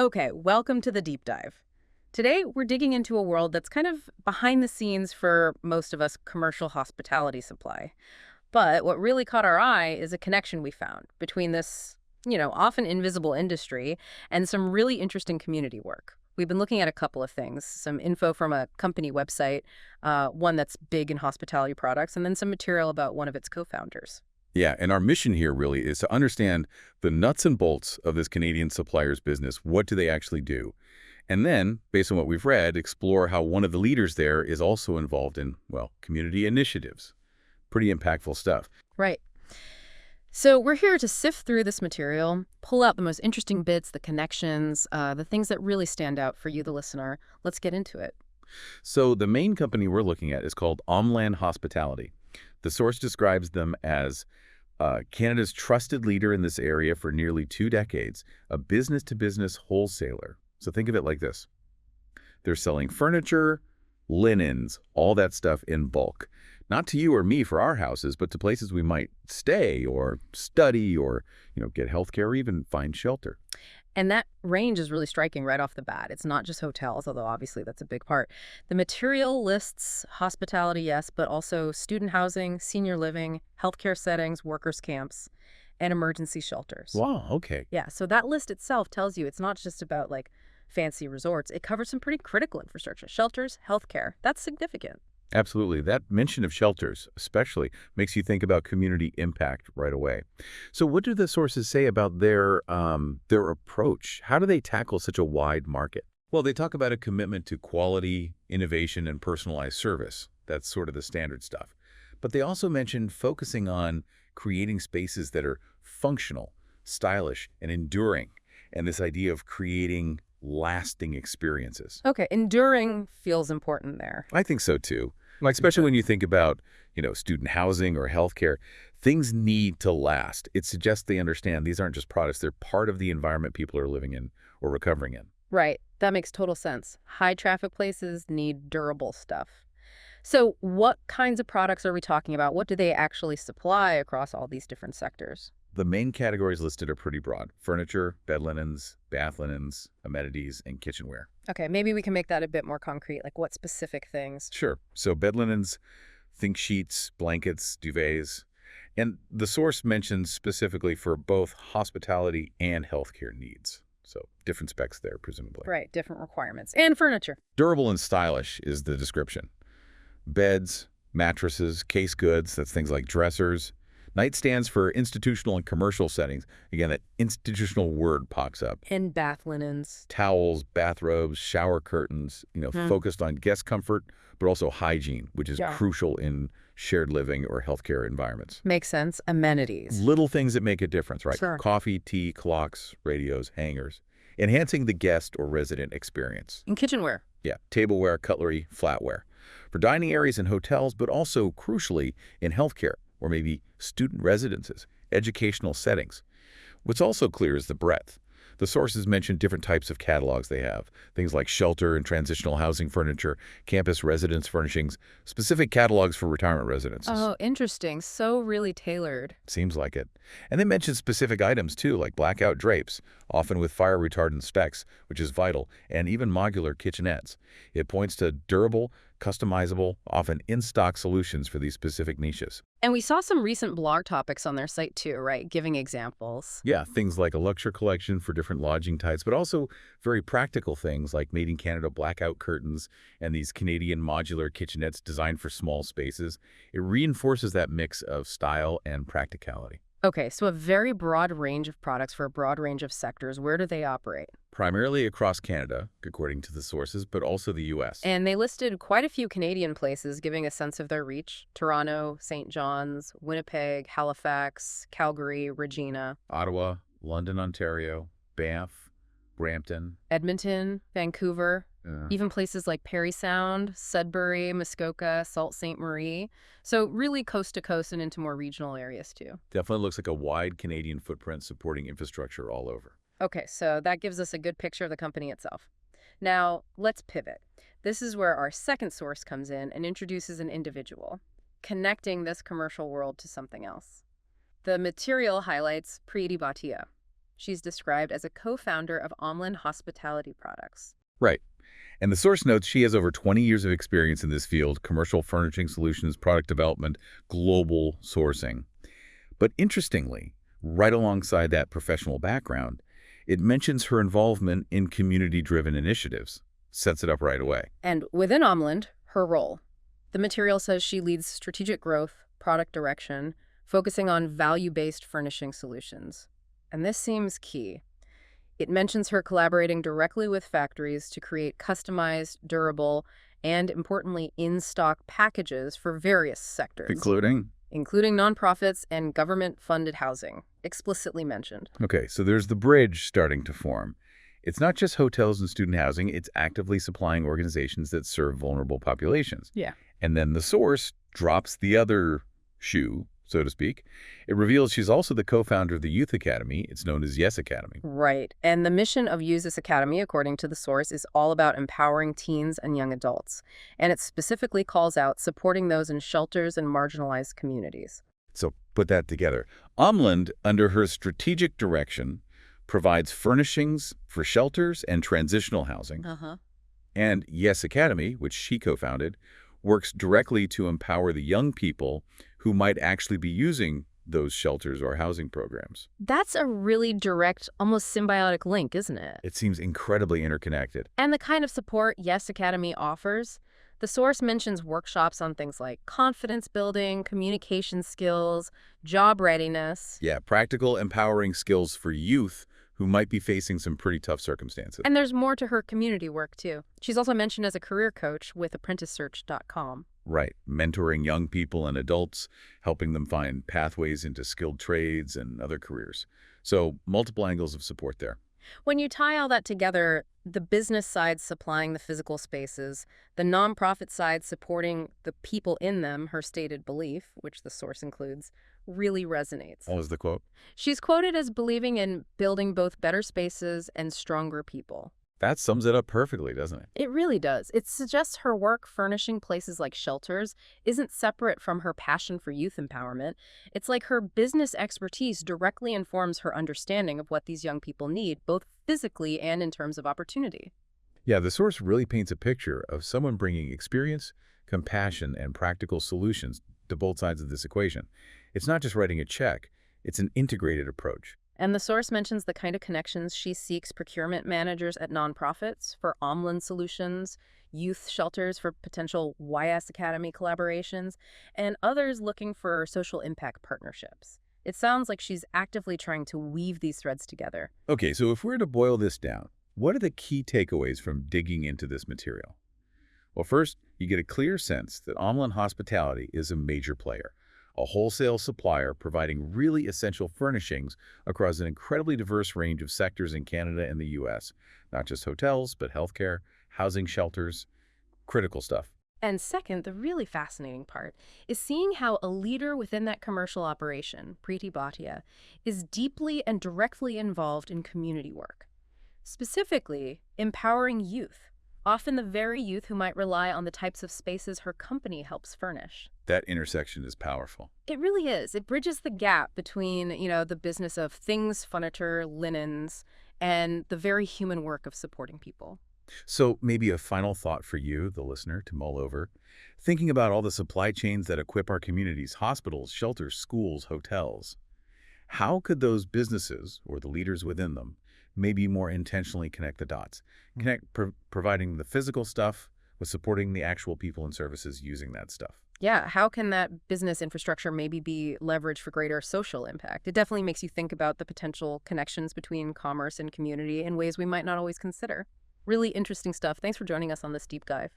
Okay, welcome to the deep dive. Today, we're digging into a world that's kind of behind the scenes for most of us commercial hospitality supply. But what really caught our eye is a connection we found between this, often invisible industry and some really interesting community work. We've been looking at a couple of things, some info from a company website, one that's big in hospitality products, and then some material about one of its co-founders. Yeah, and our mission here really is to understand the nuts and bolts of this Canadian supplier's business. What do they actually do? And then, based on what we've read, explore how one of the leaders there is also involved in, well, community initiatives. Pretty impactful stuff. Right. So we're here to sift through this material, pull out the most interesting bits, the connections, the things that really stand out for you, the listener. Let's get into it. So the main company we're looking at is called Omland Hospitality. The source describes them as Canada's trusted leader in this area for nearly 2 decades, a business-to-business wholesaler. So think of it like this. They're selling furniture, linens, all that stuff in bulk. Not to you or me for our houses, but to places we might stay or study or, get healthcare or even find shelter. And that range is really striking right off the bat. It's not just hotels, although obviously that's a big part. The material lists hospitality, yes, but also student housing, senior living, healthcare settings, workers' camps, and emergency shelters. Wow, okay. Yeah, so that list itself tells you it's not just about fancy resorts. It covers some pretty critical infrastructure, shelters, healthcare. That's significant. Absolutely. That mention of shelters, especially, makes you think about community impact right away. So what do the sources say about their approach? How do they tackle such a wide market? Well, they talk about a commitment to quality, innovation, and personalized service. That's sort of the standard stuff. But they also mention focusing on creating spaces that are functional, stylish, and enduring, and this idea of creating lasting experiences. Okay, enduring feels important there. I think so, too. Like, especially when you think about, student housing or healthcare, things need to last. It suggests they understand these aren't just products. They're part of the environment people are living in or recovering in. Right. That makes total sense. High traffic places need durable stuff. So what kinds of products are we talking about? What do they actually supply across all these different sectors? The main categories listed are pretty broad. Furniture, bed linens, bath linens, amenities, and kitchenware. Okay, maybe we can make that a bit more concrete, like what specific things? Sure. So bed linens, think sheets, blankets, duvets. And the source mentions specifically for both hospitality and healthcare needs. So different specs there, presumably. Right, different requirements. And furniture. Durable and stylish is the description. Beds, mattresses, case goods, that's things like dressers. Nightstands for institutional and commercial settings. Again, that institutional word pops up. And bath linens. Towels, bathrobes, shower curtains, focused on guest comfort, but also hygiene, which is crucial in shared living or healthcare environments. Makes sense. Amenities. Little things that make a difference, right? Sure. Coffee, tea, clocks, radios, hangers. Enhancing the guest or resident experience. And kitchenware. Yeah, tableware, cutlery, flatware. For dining areas in hotels, but also, crucially, in healthcare, or maybe student residences, educational settings. What's also clear is the breadth. The sources mention different types of catalogs they have, things like shelter and transitional housing furniture, campus residence furnishings, specific catalogs for retirement residences. Oh, interesting. So really tailored. Seems like it. And they mention specific items, too, like blackout drapes, often with fire retardant specs, which is vital, and even modular kitchenettes. It points to durable, customizable, often in-stock solutions for these specific niches. And we saw some recent blog topics on their site too, right? Giving examples. Yeah, things like a luxury collection for different lodging types, but also very practical things like made in Canada blackout curtains and these Canadian modular kitchenettes designed for small spaces. It reinforces that mix of style and practicality. Okay, so a very broad range of products for a broad range of sectors. Where do they operate? Primarily across Canada, according to the sources, but also the U.S. And they listed quite a few Canadian places, giving a sense of their reach. Toronto, St. John's, Winnipeg, Halifax, Calgary, Regina. Ottawa, London, Ontario, Banff, Brampton. Edmonton, Vancouver. Even places like Parry Sound, Sudbury, Muskoka, Sault Ste. Marie. So really coast to coast and into more regional areas too. Definitely looks like a wide Canadian footprint supporting infrastructure all over. Okay, so that gives us a good picture of the company itself. Now, let's pivot. This is where our second source comes in and introduces an individual, connecting this commercial world to something else. The material highlights Preeti Bhatia. She's described as a co-founder of Omland Hospitality Products. Right. And the source notes she has over 20 years of experience in this field: commercial furnishing solutions, product development, global sourcing. But interestingly, right alongside that professional background, it mentions her involvement in community-driven initiatives. Sets it up right away. And within Omland, her role. The material says she leads strategic growth, product direction, focusing on value-based furnishing solutions. And this seems key. It mentions her collaborating directly with factories to create customized, durable, and importantly, in-stock packages for various sectors, including nonprofits and government-funded housing, explicitly mentioned. Okay, so there's the bridge starting to form. It's not just hotels and student housing, it's actively supplying organizations that serve vulnerable populations. Yeah. And then the source drops the other shoe, so to speak. It reveals she's also the co-founder of the Youth Academy. It's known as Yes Academy. Right. And the mission of Use This Academy, according to the source, is all about empowering teens and young adults. And it specifically calls out supporting those in shelters and marginalized communities. So put that together. Omland, under her strategic direction, provides furnishings for shelters and transitional housing. And Yes Academy, which she co-founded, works directly to empower the young people who might actually be using those shelters or housing programs. That's a really direct, almost symbiotic link, isn't it? It seems incredibly interconnected. And the kind of support Yes Academy offers, the source mentions workshops on things like confidence building, communication skills, job readiness. Yeah, practical, empowering skills for youth who might be facing some pretty tough circumstances. And there's more to her community work, too. She's also mentioned as a career coach with ApprenticeSearch.com. Right, mentoring young people and adults, helping them find pathways into skilled trades and other careers. So multiple angles of support there. When you tie all that together, the business side supplying the physical spaces, the nonprofit side supporting the people in them, her stated belief, which the source includes, really resonates. What was the quote? She's quoted as believing in building both better spaces and stronger people. That sums it up perfectly, doesn't it? It really does. It suggests her work furnishing places like shelters isn't separate from her passion for youth empowerment. It's like her business expertise directly informs her understanding of what these young people need, both physically and in terms of opportunity. Yeah, the source really paints a picture of someone bringing experience, compassion, and practical solutions to both sides of this equation. It's not just writing a check, it's an integrated approach. And the source mentions the kind of connections she seeks procurement managers at nonprofits for Omland solutions, youth shelters for potential YS Academy collaborations, and others looking for social impact partnerships. It sounds like she's actively trying to weave these threads together. Okay, so if we're to boil this down, what are the key takeaways from digging into this material? Well, first, you get a clear sense that Omland Hospitality is a major player, a wholesale supplier providing really essential furnishings across an incredibly diverse range of sectors in Canada and the U.S. Not just hotels, but healthcare, housing shelters, critical stuff. And second, the really fascinating part is seeing how a leader within that commercial operation, Preeti Bhatia, is deeply and directly involved in community work. Specifically, empowering youth, often the very youth who might rely on the types of spaces her company helps furnish. That intersection is powerful. It really is. It bridges the gap between, the business of things, furniture, linens, and the very human work of supporting people. So maybe a final thought for you, the listener, to mull over. Thinking about all the supply chains that equip our communities, hospitals, shelters, schools, hotels. How could those businesses, or the leaders within them, maybe more intentionally connect the dots? Providing the physical stuff with supporting the actual people and services using that stuff. Yeah, how can that business infrastructure maybe be leveraged for greater social impact? It definitely makes you think about the potential connections between commerce and community in ways we might not always consider. Really interesting stuff. Thanks for joining us on this deep dive.